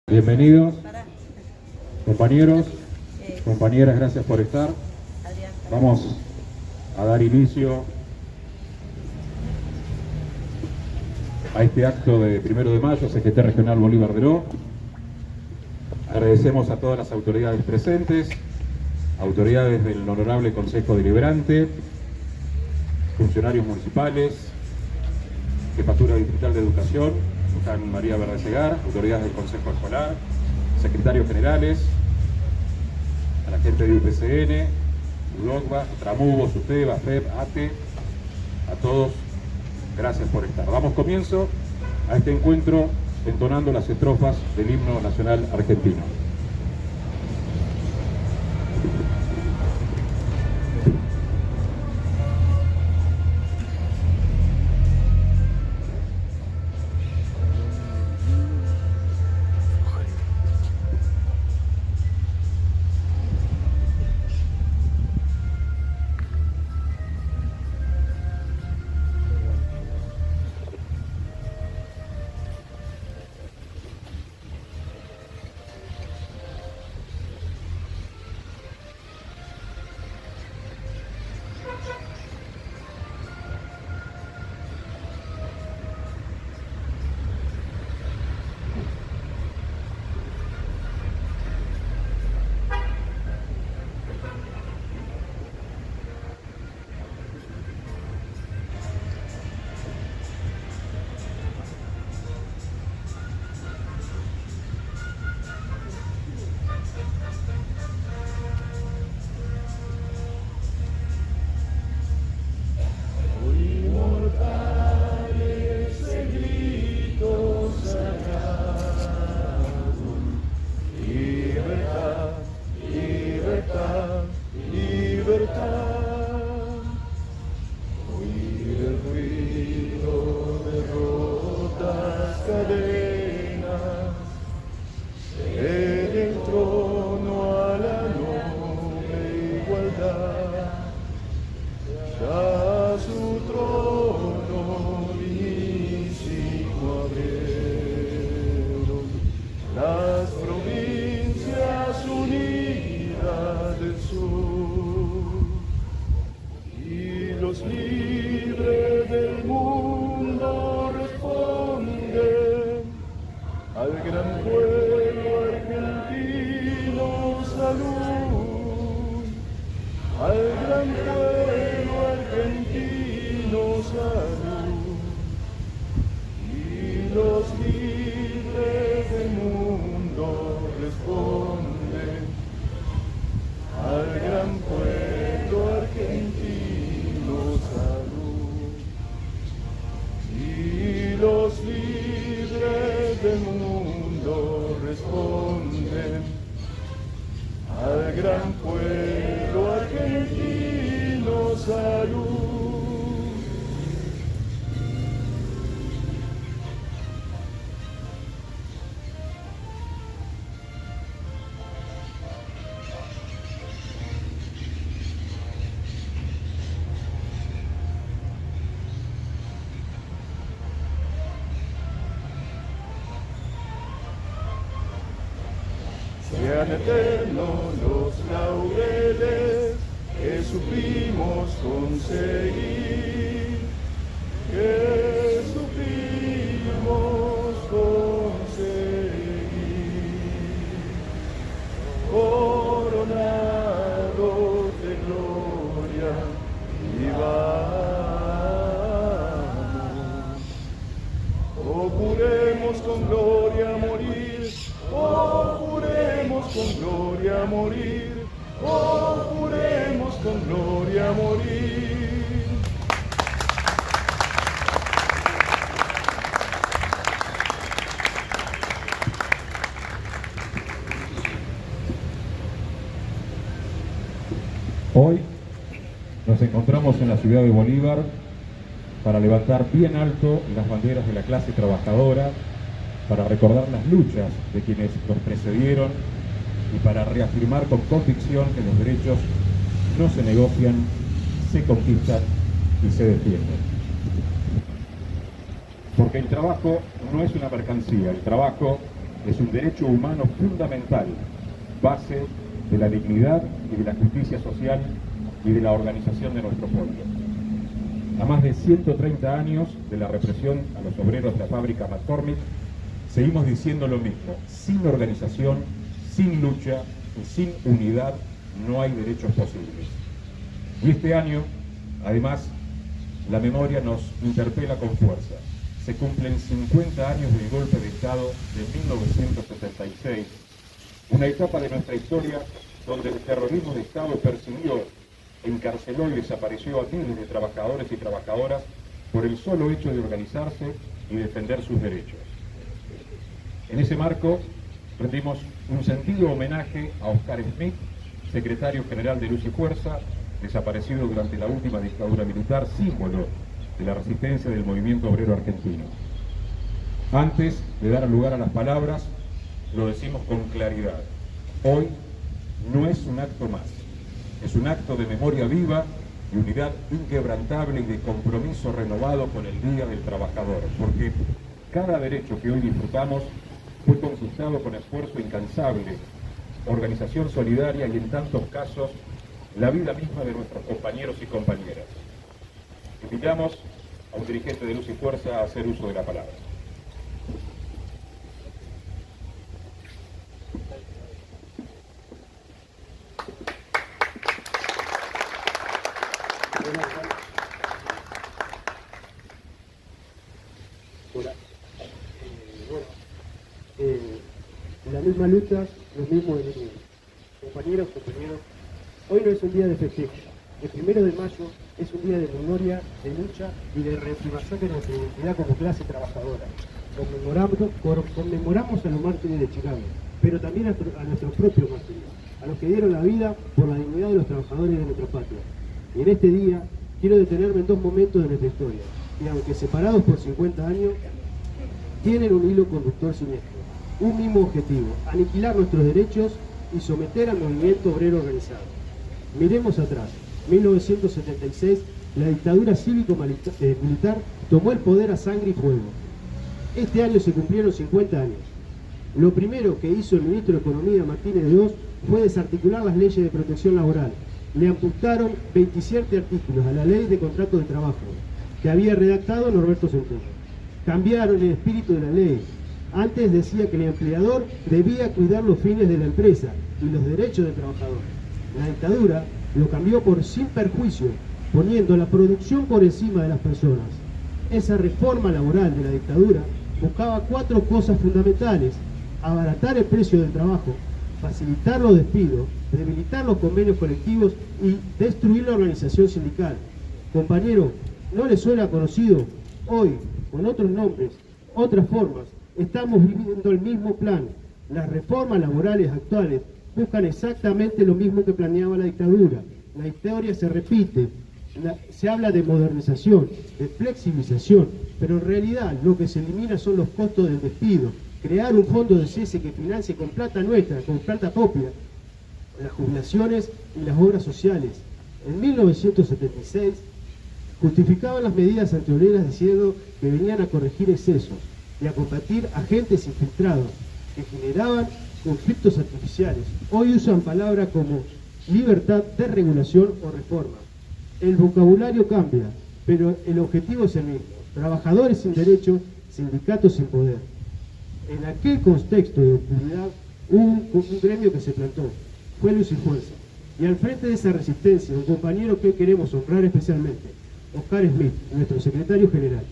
Bienvenidos, compañeros, compañeras, gracias por estar. Vamos a dar inicio a este acto de 1 de mayo, Secretaría Regional Bolívar Deró. Agradecemos a todas las autoridades presentes, autoridades del Honorable Consejo Deliberante, funcionarios municipales, Jefatura Distrital de Educación, San María Verdesegar, autoridades del Consejo Escolar, secretarios generales, a la gente de UPCN, UDOCBA, Tramubo, SUTEBA, FEP, ATE, a todos, gracias por estar. Damos comienzo a este encuentro entonando las estrofas del himno nacional argentino. Sean eternos los laureles que supimos conseguir, que supimos conseguir, coronados de gloria vivamos. Oh, juremos con gloria morir, oh, juremos con gloria morir, oh, juremos con gloria morir. Hoy nos encontramos en la ciudad de Bolívar para levantar bien alto las banderas de la clase trabajadora, para recordar las luchas de quienes nos precedieron y para reafirmar con convicción que los derechos no se negocian, se conquistan y se defienden. Porque el trabajo no es una mercancía, el trabajo es un derecho humano fundamental, base de la dignidad y de la justicia social y de la organización de nuestro pueblo. A más de 130 años de la represión a los obreros de la fábrica McCormick, seguimos diciendo lo mismo: sin organización, sin lucha y sin unidad no hay derechos posibles. Y este año, además, la memoria nos interpela con fuerza. Se cumplen 50 años del golpe de Estado de 1976, una etapa de nuestra historia donde el terrorismo de Estado persiguió, encarceló y desapareció a miles de trabajadores y trabajadoras por el solo hecho de organizarse y defender sus derechos. En ese marco, rendimos un sentido homenaje a Oscar Smith, secretario general de Luz y Fuerza, desaparecido durante la última dictadura militar, símbolo de la resistencia del movimiento obrero argentino. Antes de dar lugar a las palabras, lo decimos con claridad: hoy no es un acto más, es un acto de memoria viva, de unidad inquebrantable y de compromiso renovado con el Día del Trabajador, porque cada derecho que hoy disfrutamos fue conquistado con esfuerzo incansable, organización solidaria y, en tantos casos, la vida misma de nuestros compañeros y compañeras. Invitamos a un dirigente de Luz y Fuerza a hacer uso de la palabra. La misma lucha, los mismos enemigos. Compañeros, hoy no es un día de festejo. El 1 de mayo es un día de memoria, de lucha y de reafirmación de nuestra identidad como clase trabajadora. Conmemoramos a los mártires de Chicago, pero también a nuestros propios mártires, a los que dieron la vida por la dignidad de los trabajadores de nuestra patria. Y en este día quiero detenerme en dos momentos de nuestra historia, que aunque separados por 50 años, tienen un hilo conductor siniestro, un mismo objetivo: aniquilar nuestros derechos y someter al movimiento obrero organizado. Miremos atrás. 1976, la dictadura cívico-militar tomó el poder a sangre y fuego. Este año se cumplieron 50 años. Lo primero que hizo el ministro de Economía, Martínez de Hoz, fue desarticular las leyes de protección laboral. Le amputaron 27 artículos a la ley de contratos de trabajo que había redactado Norberto Centeno. Cambiaron el espíritu de la ley. Antes decía que el empleador debía cuidar los fines de la empresa y los derechos del trabajador. La dictadura lo cambió por sin perjuicio, poniendo la producción por encima de las personas. Esa reforma laboral de la dictadura buscaba 4 cosas fundamentales: abaratar el precio del trabajo, facilitar los despidos, debilitar los convenios colectivos y destruir la organización sindical. Compañero, ¿no le suena conocido? Hoy, con otros nombres, otras formas, estamos viviendo el mismo plan. Las reformas laborales actuales buscan exactamente lo mismo que planeaba la dictadura. La historia se repite, se habla de modernización, de flexibilización, pero en realidad lo que se elimina son los costos del despido. Crear un fondo de cese que financie con plata nuestra, con plata propia, las jubilaciones y las obras sociales. En 1976 justificaban las medidas antiobreras diciendo que venían a corregir excesos y a combatir agentes infiltrados que generaban conflictos artificiales. Hoy usan palabras como libertad, desregulación o reforma. El vocabulario cambia, pero el objetivo es el mismo: trabajadores sin derechos, sindicatos sin poder. En aquel contexto de oscuridad hubo un gremio que se plantó, fue Luz y Fuerza. Y al frente de esa resistencia, un compañero que hoy queremos honrar especialmente, Oscar Smith, nuestro secretario general.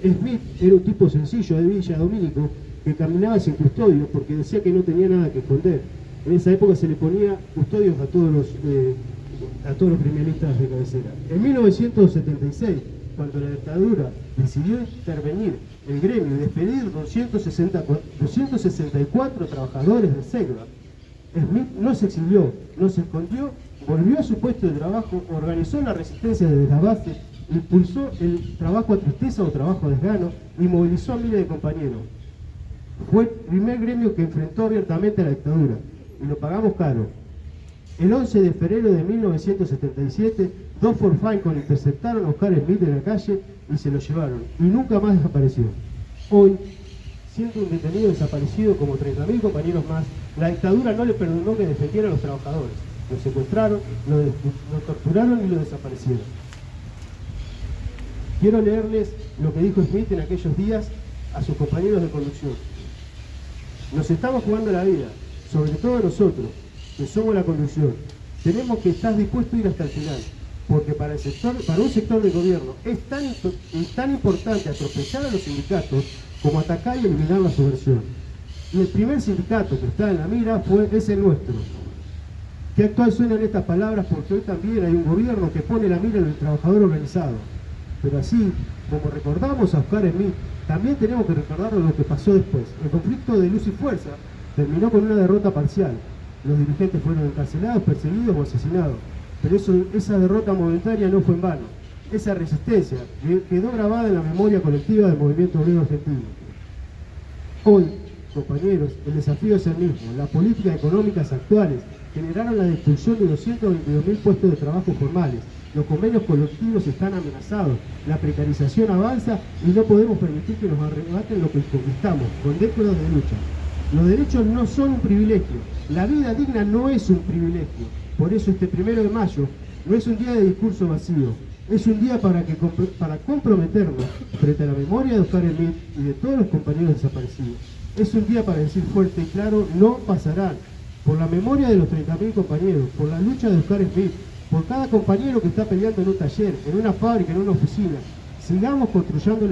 Smith era un tipo sencillo de Villa Domínico que caminaba sin custodios porque decía que no tenía nada que esconder. En esa época se le ponía custodios a todos los criminalistas de cabecera. En 1976, cuando la dictadura decidió intervenir el gremio y despedir 264 trabajadores de Segva, Smith no se exilió, no se escondió, volvió a su puesto de trabajo, organizó la resistencia desde las bases, impulsó el trabajo a tristeza o trabajo a desgano y movilizó a miles de compañeros. Fue el primer gremio que enfrentó abiertamente a la dictadura y lo pagamos caro. El 11 de febrero de 1977, 2 for Fine interceptaron a Oscar Smith en la calle y se lo llevaron, y nunca más desapareció. Hoy, siendo un detenido desaparecido como 30.000 compañeros más, la dictadura no le perdonó que defendiera a los trabajadores. Lo secuestraron, lo torturaron y lo desaparecieron. Quiero leerles lo que dijo Smith en aquellos días a sus compañeros de conducción. Nos estamos jugando la vida, sobre todo nosotros, que somos la conducción. Tenemos que estar dispuestos a ir hasta el final, porque para un sector del gobierno es tan importante atropellar a los sindicatos como atacar y eliminar la subversión. Y el primer sindicato que está en la mira es el nuestro. Qué actual suenan estas palabras, porque hoy también hay un gobierno que pone la mira en el trabajador organizado. Pero así, como recordamos a Oscar Smith, también tenemos que recordar lo que pasó después. El conflicto de luz y fuerza terminó con una derrota parcial. Los dirigentes fueron encarcelados, perseguidos o asesinados. Pero esa derrota momentánea no fue en vano. Esa resistencia quedó grabada en la memoria colectiva del movimiento obrero argentino. Hoy, compañeros, el desafío es el mismo. Las políticas económicas actuales generaron la destrucción de 222.000 puestos de trabajo formales. Los convenios colectivos están amenazados, la precarización avanza y no podemos permitir que nos arrebaten lo que conquistamos con décadas de lucha. Los derechos no son un privilegio, la vida digna no es un privilegio. Por eso este 1 de mayo no es un día de discurso vacío, es un día para comprometernos frente a la memoria de Oscar Smith y de todos los compañeros desaparecidos. Es un día para decir fuerte y claro, no pasarán. Por la memoria de los 30.000 compañeros, por la lucha de Oscar Smith, por cada compañero que está peleando en un taller, en una fábrica, en una oficina, sigamos construyendo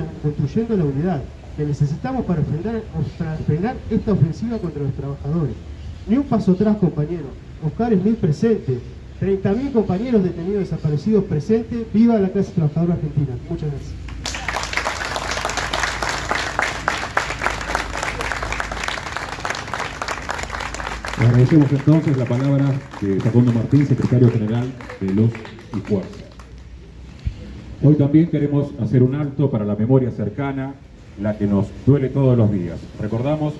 la unidad que necesitamos para frenar esta ofensiva contra los trabajadores. Ni un paso atrás, compañeros. Oscar Smith presente. 30.000 compañeros detenidos desaparecidos presente. ¡Viva la clase trabajadora argentina! Muchas gracias. Agradecemos entonces la palabra de Facundo Martín, secretario general de Luz y Fuerza. Hoy también queremos hacer un alto para la memoria cercana, la que nos duele todos los días. Recordamos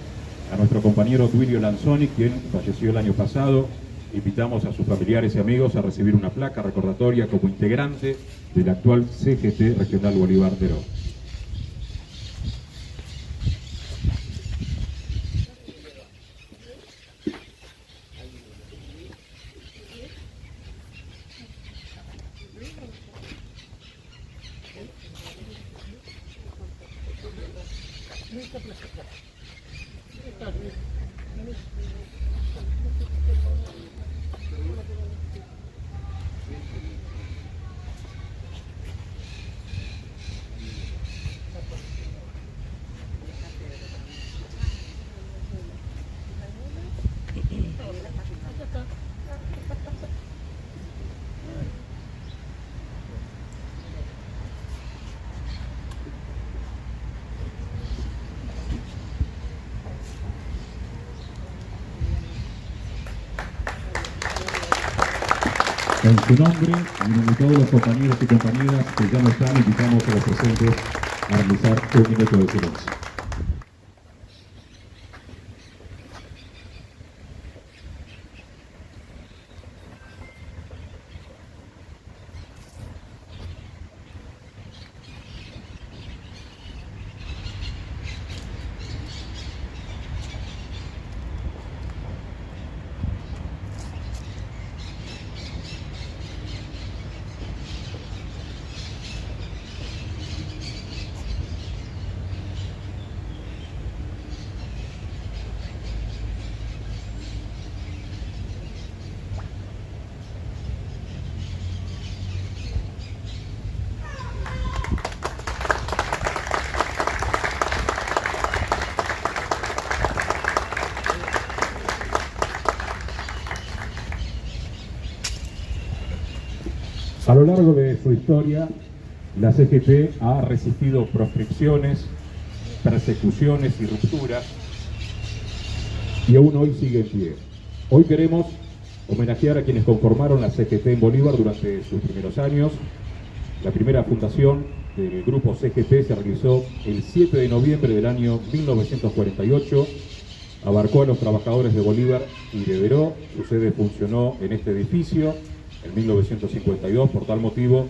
a nuestro compañero Duilio Lanzoni, quien falleció el año pasado. Invitamos a sus familiares y amigos a recibir una placa recordatoria como integrante del actual CGT Regional Bolívar Teró. En su nombre, y en nombre de todos los compañeros y compañeras que ya no están, invitamos a los presentes a realizar un minuto de silencio. A lo largo de su historia, la CGT ha resistido proscripciones, persecuciones y rupturas, y aún hoy sigue en pie. Hoy queremos homenajear a quienes conformaron la CGT en Bolívar durante sus primeros años. La primera fundación del grupo CGT se realizó el 7 de noviembre del año 1948. Abarcó a los trabajadores de Bolívar y de Deró. Su sede funcionó en este edificio en 1952. Por tal motivo,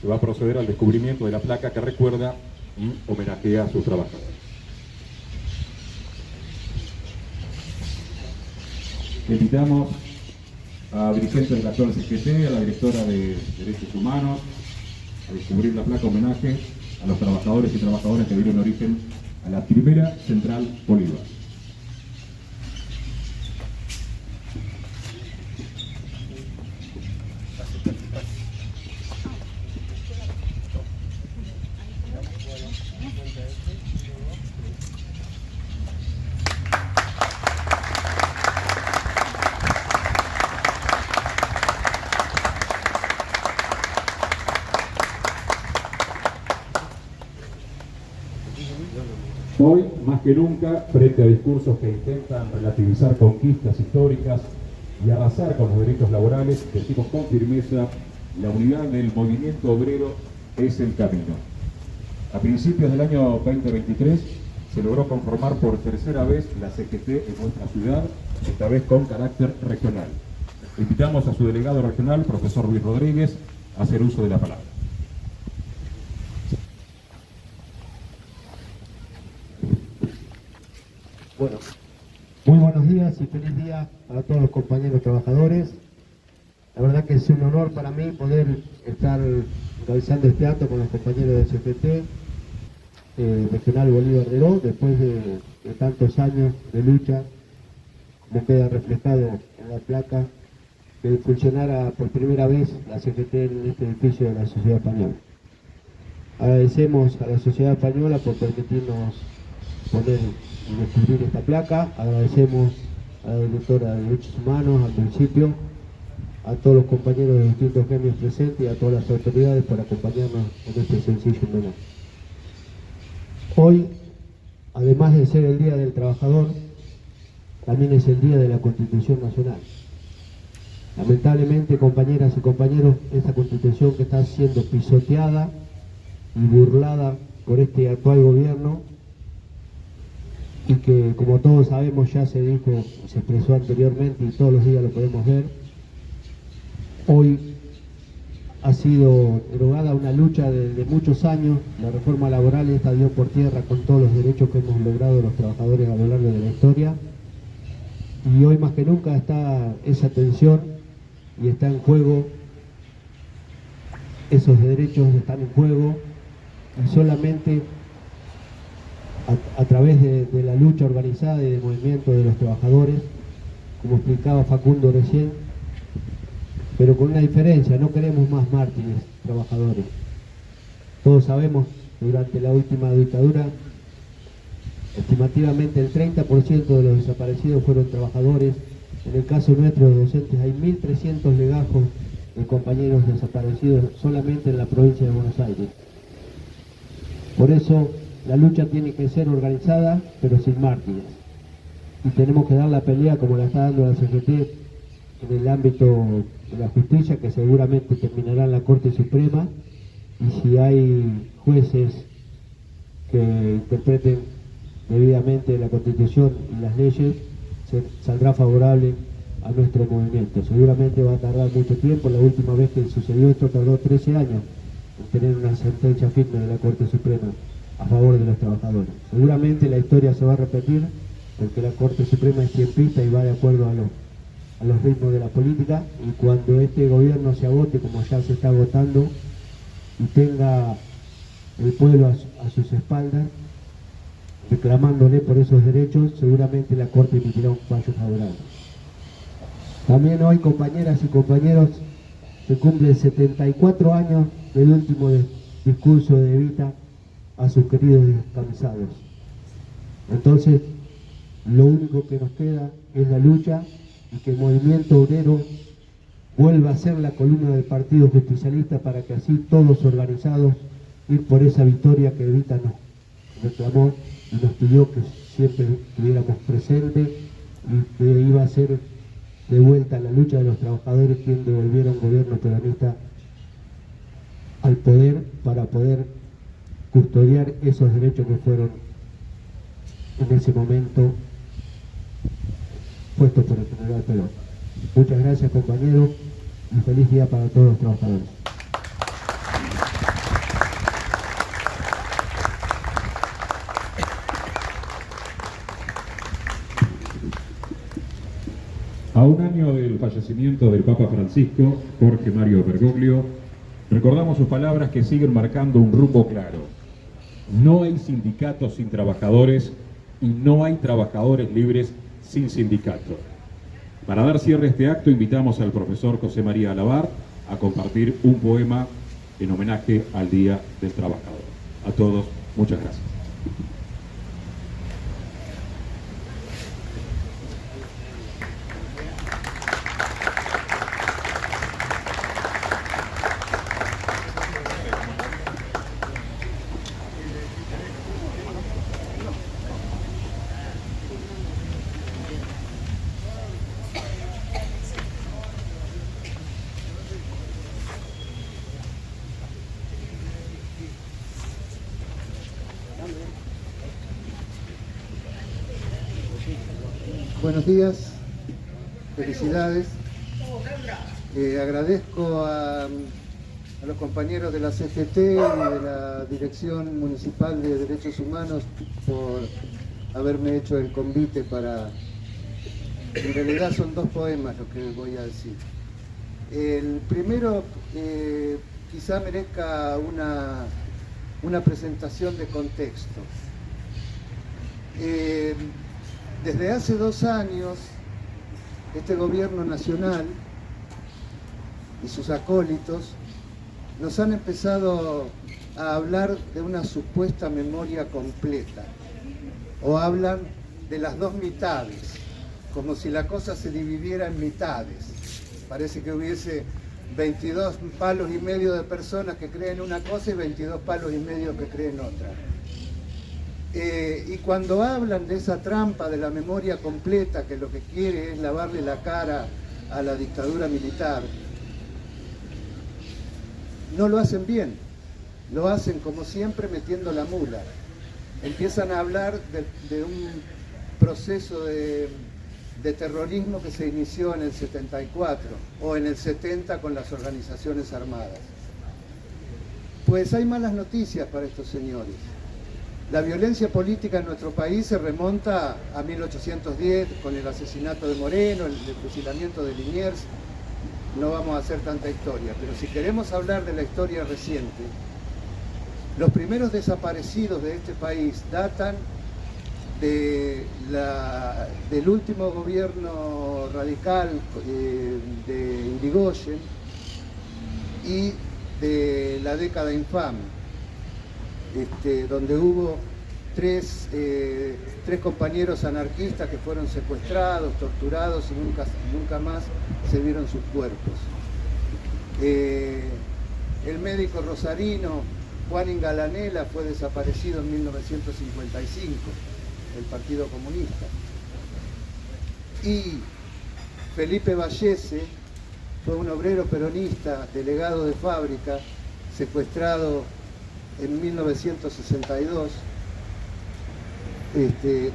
se va a proceder al descubrimiento de la placa que recuerda y homenajea a sus trabajadores. Invitamos a dirigentes de la actual CGT, a la directora de Derechos Humanos, a descubrir la placa homenaje a los trabajadores y trabajadoras que dieron origen a la primera central Bolívar. Hoy, más que nunca, frente a discursos que intentan relativizar conquistas históricas y arrasar con los derechos laborales, decimos con firmeza, la unidad del movimiento obrero es el camino. A principios del año 2023 se logró conformar por tercera vez la CGT en nuestra ciudad, esta vez con carácter regional. Invitamos a su delegado regional, profesor Luis Rodríguez, a hacer uso de la palabra. Bueno, muy buenos días y feliz día para todos los compañeros trabajadores. La verdad que es un honor para mí poder estar realizando este acto con los compañeros del CGT Regional Bolívar de Ló, después de tantos años de lucha, como queda reflejado en la placa, que funcionara por primera vez la CGT en este edificio de la Sociedad Española. Agradecemos a la Sociedad Española por permitirnos poner y descubrir esta placa. Agradecemos a la directora de Derechos Humanos, al municipio, a todos los compañeros de distintos gremios presentes y a todas las autoridades por acompañarnos en este sencillo homenaje. Hoy, además de ser el Día del Trabajador, también es el Día de la Constitución Nacional. Lamentablemente, compañeras y compañeros, esta Constitución que está siendo pisoteada y burlada por este actual gobierno, y que, como todos sabemos, ya se dijo, se expresó anteriormente y todos los días lo podemos ver, hoy ha sido derogada una lucha de muchos años. La reforma laboral esta dio por tierra con todos los derechos que hemos logrado los trabajadores a lo largo de la historia, y hoy más que nunca está esa tensión y está en juego, esos derechos están en juego, y solamente a través de la lucha organizada y del movimiento de los trabajadores, como explicaba Facundo recién, pero con una diferencia: no queremos más mártires trabajadores. Todos sabemos que durante la última dictadura, estimativamente el 30% de los desaparecidos fueron trabajadores. En el caso nuestro, de docentes, hay 1.300 legajos de compañeros desaparecidos solamente en la provincia de Buenos Aires. Por eso, la lucha tiene que ser organizada, pero sin mártires. Y tenemos que dar la pelea como la está dando la CGT en el ámbito de la justicia, que seguramente terminará en la Corte Suprema. Y si hay jueces que interpreten debidamente la Constitución y las leyes, saldrá favorable a nuestro movimiento. Seguramente va a tardar mucho tiempo. La última vez que sucedió esto tardó 13 años en tener una sentencia firme de la Corte Suprema a favor de los trabajadores. Seguramente la historia se va a repetir, porque la Corte Suprema es tiempista y va de acuerdo a los ritmos de la política, y cuando este gobierno se agote, como ya se está agotando, y tenga el pueblo a sus espaldas, reclamándole por esos derechos, seguramente la Corte emitirá un fallo favorable. También hoy, compañeras y compañeros, se cumplen 74 años del último discurso de Evita a sus queridos descansados. Entonces, lo único que nos queda es la lucha, y que el movimiento obrero vuelva a ser la columna del Partido Justicialista, para que así todos organizados ir por esa victoria que Evita nos reclamó y nos pidió que siempre estuviéramos presentes, y que iba a ser de vuelta la lucha de los trabajadores quien devolviera un gobierno peronista al poder, para poder custodiar esos derechos que fueron en ese momento puestos por el general Perón. Muchas gracias, compañeros, y feliz día para todos los trabajadores. A un año del fallecimiento del Papa Francisco, Jorge Mario Bergoglio, recordamos sus palabras que siguen marcando un rumbo claro. No hay sindicatos sin trabajadores y no hay trabajadores libres sin sindicato. Para dar cierre a este acto, invitamos al profesor José María Alabar a compartir un poema en homenaje al Día del Trabajador. A todos, muchas gracias. Buenos días, felicidades. Agradezco a los compañeros de la CGT y de la Dirección Municipal de Derechos Humanos por haberme hecho el convite para... En realidad son dos poemas los que voy a decir. El primero quizá merezca una presentación de contexto. Desde hace 2 años, este gobierno nacional y sus acólitos nos han empezado a hablar de una supuesta memoria completa, o hablan de las 2 mitades, como si la cosa se dividiera en mitades. Parece que hubiese 22 palos y medio de personas que creen una cosa y 22 palos y medio que creen otra. Y cuando hablan de esa trampa de la memoria completa, que lo que quiere es lavarle la cara a la dictadura militar, no lo hacen bien, lo hacen como siempre metiendo la mula. Empiezan a hablar de un proceso de terrorismo que se inició en el 74 o en el 70 con las organizaciones armadas. Pues hay malas noticias para estos señores. La violencia política en nuestro país se remonta a 1810 con el asesinato de Moreno, el fusilamiento de Liniers. No vamos a hacer tanta historia, pero si queremos hablar de la historia reciente, los primeros desaparecidos de este país datan del último gobierno radical de Irigoyen y de la década infame. Donde hubo tres compañeros anarquistas que fueron secuestrados, torturados y nunca más se vieron sus cuerpos. El médico rosarino Juan Ingalanela fue desaparecido en 1955, el Partido Comunista. Y Felipe Vallese fue un obrero peronista, delegado de fábrica, secuestrado en 1962,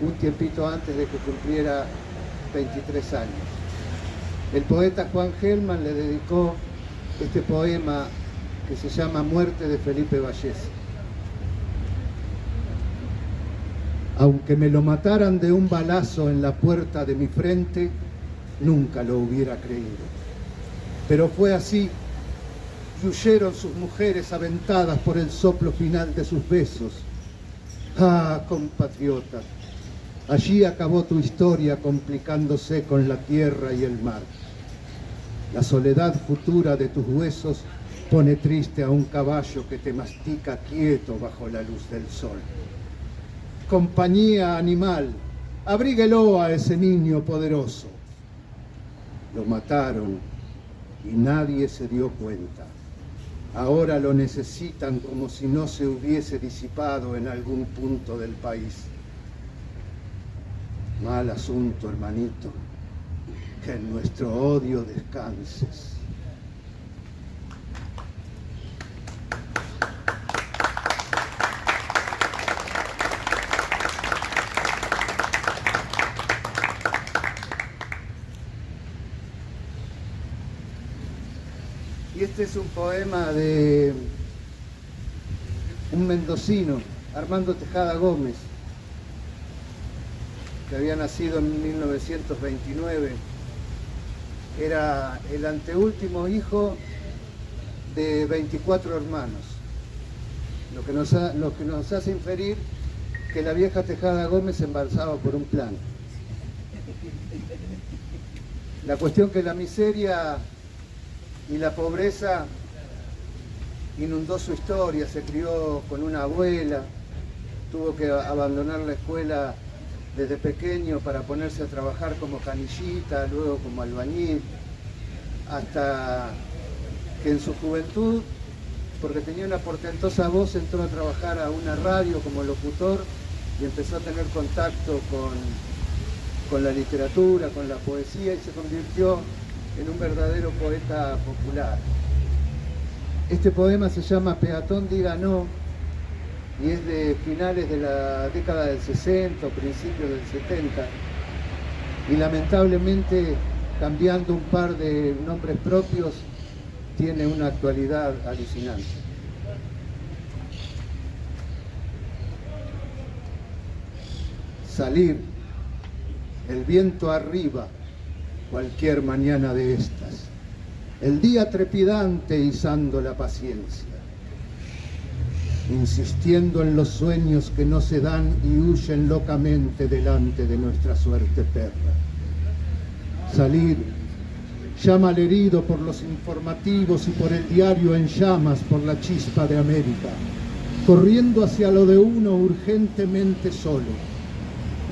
un tiempito antes de que cumpliera 23 años. El poeta Juan Gelman le dedicó este poema que se llama Muerte de Felipe Vallese. Aunque me lo mataran de un balazo en la puerta de mi frente, nunca lo hubiera creído. Pero fue así. Y huyeron sus mujeres aventadas por el soplo final de sus besos. Ah, compatriota, allí acabó tu historia complicándose con la tierra y el mar. La soledad futura de tus huesos pone triste a un caballo que te mastica quieto bajo la luz del sol. Compañía animal, abríguelo a ese niño poderoso. Lo mataron y nadie se dio cuenta. Ahora lo necesitan como si no se hubiese disipado en algún punto del país. Mal asunto, hermanito, que en nuestro odio descanses. Y este es un poema de un mendocino, Armando Tejada Gómez, que había nacido en 1929 Era el anteúltimo hijo de 24 hermanos, lo que nos hace inferir que la vieja Tejada Gómez se embalsaba por un plan. La cuestión que la miseria y la pobreza inundó su historia. Se crió con una abuela, tuvo que abandonar la escuela desde pequeño para ponerse a trabajar como canillita, luego como albañil, hasta que en su juventud, porque tenía una portentosa voz, entró a trabajar a una radio como locutor y empezó a tener contacto con la literatura, con la poesía, y se convirtió en un verdadero poeta popular. Este poema se llama Peatón diga no, y es de finales de la década del 60 o principios del 70, y lamentablemente, cambiando un par de nombres propios, tiene una actualidad alucinante. Salir, el viento arriba, cualquier mañana de estas, el día trepidante izando la paciencia, insistiendo en los sueños que no se dan y huyen locamente delante de nuestra suerte perra. Salir, llama al herido por los informativos y por el diario en llamas por la chispa de América, corriendo hacia lo de uno urgentemente solo.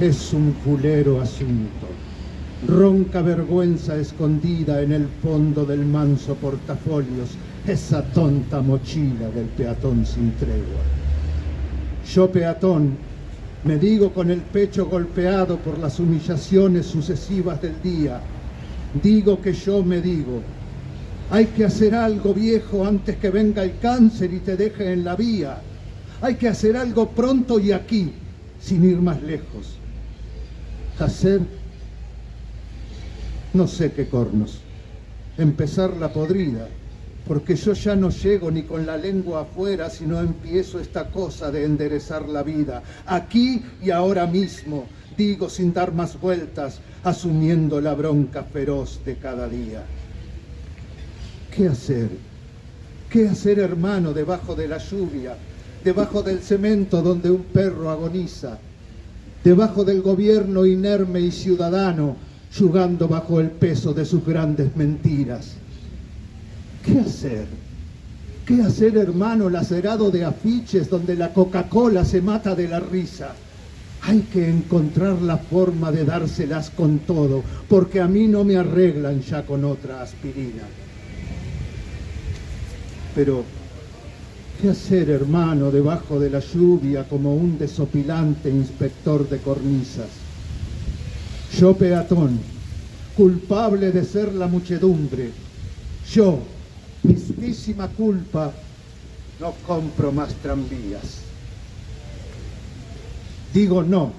Es un fulero asunto, ronca vergüenza escondida en el fondo del manso portafolios, esa tonta mochila del peatón sin tregua. Yo, peatón, me digo con el pecho golpeado por las humillaciones sucesivas del día, digo que yo me digo, hay que hacer algo, viejo, antes que venga el cáncer y te deje en la vía. Hay que hacer algo pronto y aquí, sin ir más lejos. Hacer, no sé qué cornos, empezar la podrida, porque yo ya no llego ni con la lengua afuera, sino empiezo esta cosa de enderezar la vida, aquí y ahora mismo, digo sin dar más vueltas, asumiendo la bronca feroz de cada día. ¿Qué hacer? ¿Qué hacer, hermano, debajo de la lluvia, debajo del cemento donde un perro agoniza, debajo del gobierno inerme y ciudadano, yugando bajo el peso de sus grandes mentiras? ¿Qué hacer? ¿Qué hacer, hermano, lacerado de afiches donde la Coca-Cola se mata de la risa? Hay que encontrar la forma de dárselas con todo, porque a mí no me arreglan ya con otra aspirina. Pero, ¿qué hacer, hermano, debajo de la lluvia como un desopilante inspector de cornisas? Yo, peatón, culpable de ser la muchedumbre, yo, mismísima culpa, no compro más tranvías. Digo no,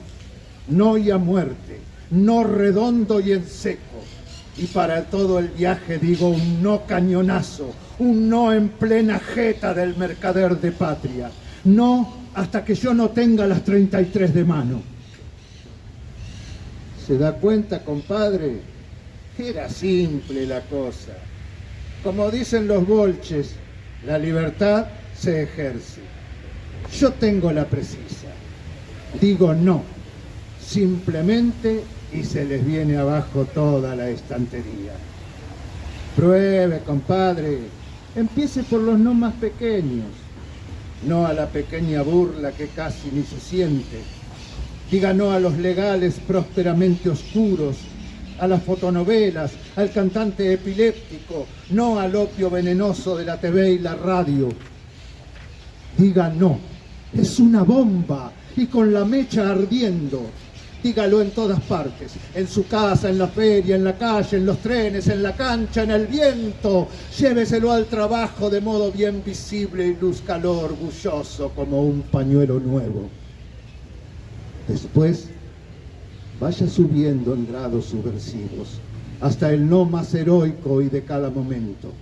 no y a muerte, no redondo y en seco. Y para todo el viaje digo un no cañonazo, un no en plena jeta del mercader de patria. No hasta que yo no tenga las 33 de mano. ¿Se da cuenta, compadre? Era simple la cosa. Como dicen los bolches, la libertad se ejerce. Yo tengo la precisa. Digo no, simplemente, y se les viene abajo toda la estantería. Pruebe, compadre, empiece por los no más pequeños, no a la pequeña burla que casi ni se siente. Diga no a los legales prósperamente oscuros, a las fotonovelas, al cantante epiléptico, no al opio venenoso de la TV y la radio. Diga no, es una bomba y con la mecha ardiendo. Dígalo en todas partes, en su casa, en la feria, en la calle, en los trenes, en la cancha, en el viento. Lléveselo al trabajo de modo bien visible y lúzcalo orgulloso como un pañuelo nuevo. Después, vaya subiendo en grados subversivos, hasta el no más heroico y de cada momento.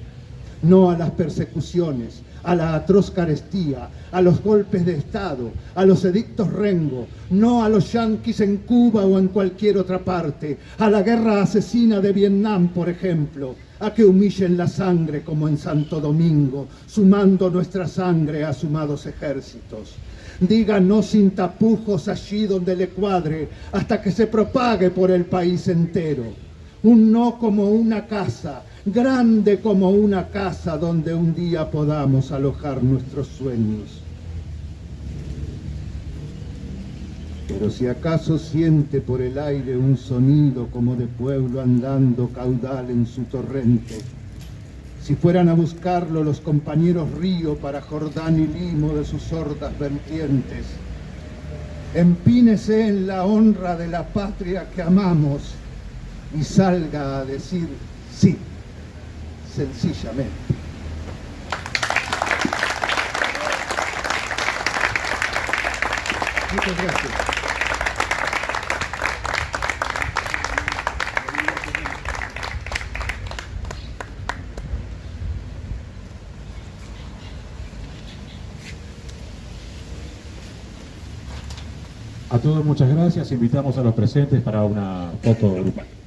No a las persecuciones, a la atroz carestía, a los golpes de Estado, a los edictos Rengo, no a los yanquis en Cuba o en cualquier otra parte, a la guerra asesina de Vietnam, por ejemplo, a que humillen la sangre como en Santo Domingo, sumando nuestra sangre a sumados ejércitos. Díganos sin tapujos allí donde le cuadre, hasta que se propague por el país entero. Un no como una casa, grande como una casa donde un día podamos alojar nuestros sueños. Pero si acaso siente por el aire un sonido como de pueblo andando caudal en su torrente, si fueran a buscarlo los compañeros Río para Jordán y Limo de sus sordas vertientes, empínese en la honra de la patria que amamos y salga a decir sí, sencillamente. Muchas gracias. A todos muchas gracias, invitamos a los presentes para una foto grupal.